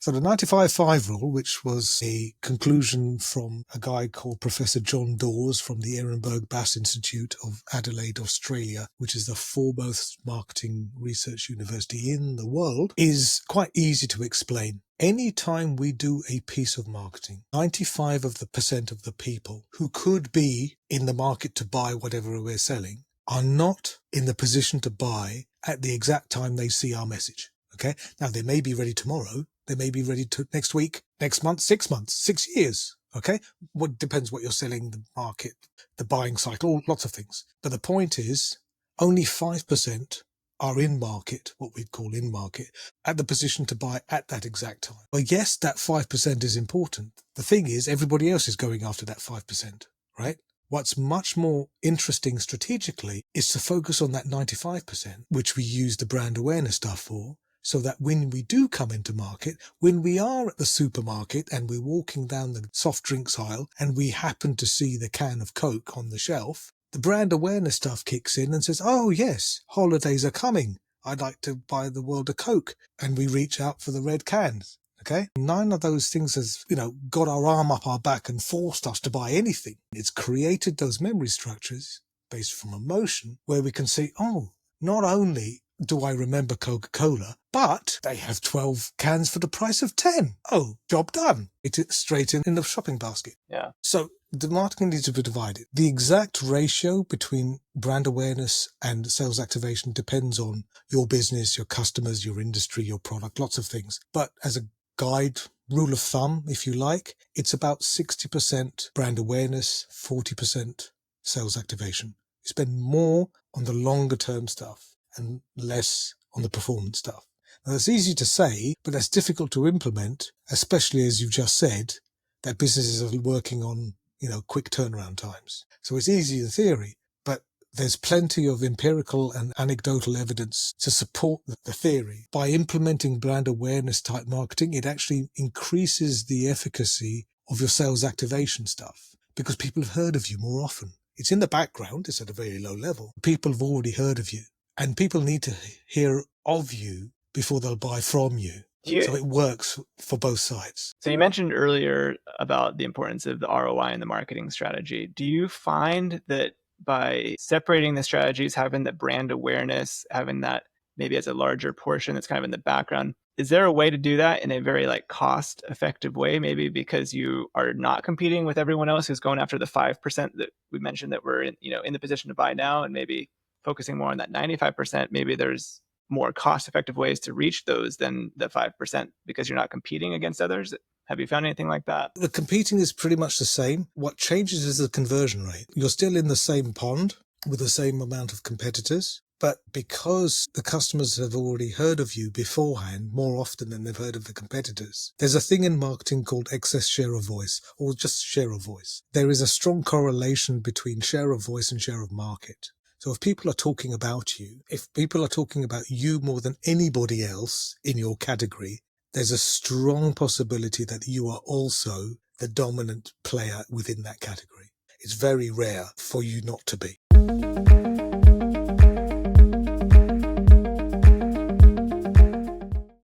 So the 95-5 rule, which was a conclusion from a guy called Professor John Dawes from the Ehrenberg Bass Institute of Adelaide, Australia, which is the foremost marketing research university in the world, is quite easy to explain. Anytime we do a piece of marketing, 95% of the people who could be in the market to buy whatever we're selling are not in the position to buy at the exact time they see our message. Okay. Now they may be ready tomorrow. They may be ready to next week, next month, 6 months, 6 years. Okay. What depends what you're selling, the market, the buying cycle, lots of things. But the point is only 5% are in market, what we call in market, at the position to buy at that exact time. Well, yes, that 5% is important. The thing is, everybody else is going after that 5%, right? What's much more interesting strategically is to focus on that 95%, which we use the brand awareness stuff for, so that when we do come into market, when we are at the supermarket and we're walking down the soft drinks aisle and we happen to see the can of Coke on the shelf, the brand awareness stuff kicks in and says, oh yes, holidays are coming. I'd like to buy the world of Coke. And we reach out for the red cans. Okay. None of those things has, got our arm up our back and forced us to buy anything. It's created those memory structures based from emotion where we can see, oh, not only do I remember Coca-Cola, but they have 12 cans for the price of 10. Oh, job done. It's straight in the shopping basket. Yeah. So the marketing needs to be divided. The exact ratio between brand awareness and sales activation depends on your business, your customers, your industry, your product, lots of things. But as a guide, rule of thumb, if you like, it's about 60% brand awareness, 40% sales activation. You spend more on the longer term stuff and less on the performance stuff. Now, that's easy to say, but that's difficult to implement, especially as you've just said, that businesses are working on, quick turnaround times. So it's easy in theory, but there's plenty of empirical and anecdotal evidence to support the theory. By implementing brand awareness type marketing, it actually increases the efficacy of your sales activation stuff because people have heard of you more often. It's in the background. It's at a very low level. People have already heard of you. And people need to hear of you before they'll buy from you. So it works for both sides. So you mentioned earlier about the importance of the ROI in the marketing strategy. Do you find that by separating the strategies, having the brand awareness, having that maybe as a larger portion that's kind of in the background, is there a way to do that in a very cost effective way? Maybe because you are not competing with everyone else who's going after the 5% that we mentioned that we're in the position to buy now, and maybe focusing more on that 95%, maybe there's more cost-effective ways to reach those than the 5% because you're not competing against others. Have you found anything like that? The competing is pretty much the same. What changes is the conversion rate. You're still in the same pond with the same amount of competitors, but because the customers have already heard of you beforehand more often than they've heard of the competitors, there's a thing in marketing called excess share of voice, or just share of voice. There is a strong correlation between share of voice and share of market. So if people are talking about you, if people are talking about you more than anybody else in your category, there's a strong possibility that you are also the dominant player within that category. It's very rare for you not to be.